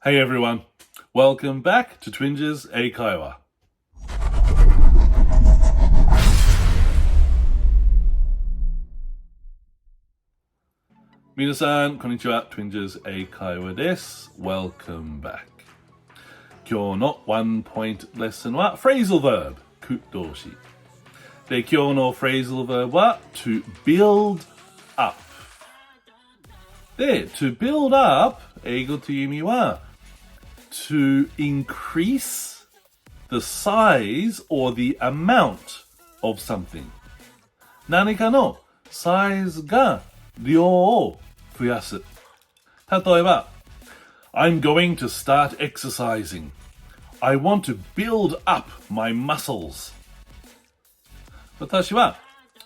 Hey everyone, welcome back to Twinges 英会話。皆さん、こんにちは。Twinges 英会話です。Welcome back。今日のワンポイントレッスンは phrasal verb、句動詞。で、今日の phrasal verb は to build up。で、to build up、英語という意味はto increase the size or the amount of something. 何かのサイズが量を増やす。例えば、I'm going to start exercising. I want to build up my muscles. 私は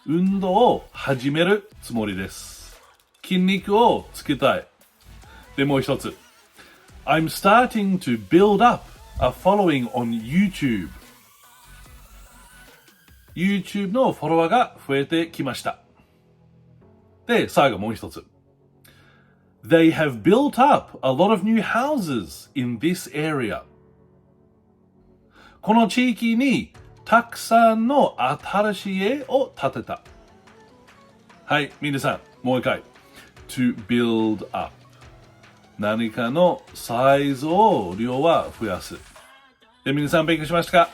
運動を始めるつもりです。筋肉をつけたい。で、もう一つ。I'm starting to build up a following on YouTube. YouTube のフォロワーが増えてきました。で、最後もう一つ。They have built up a lot of new houses in this area. この地域にたくさんの新しい家を建てた。はい、皆さん、もう一回。To build up.何かのサイズを量は増やす。で、皆さん勉強しましたか？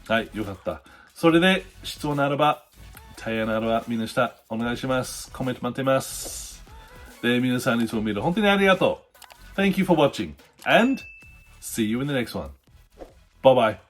はい、よかった。それで、質問ならば、提案ならば、みんな下、お願いします。コメント待っています。で、皆さんいつも見る、本当にありがとう。Thank you for watching, and see you in the next one. Bye bye.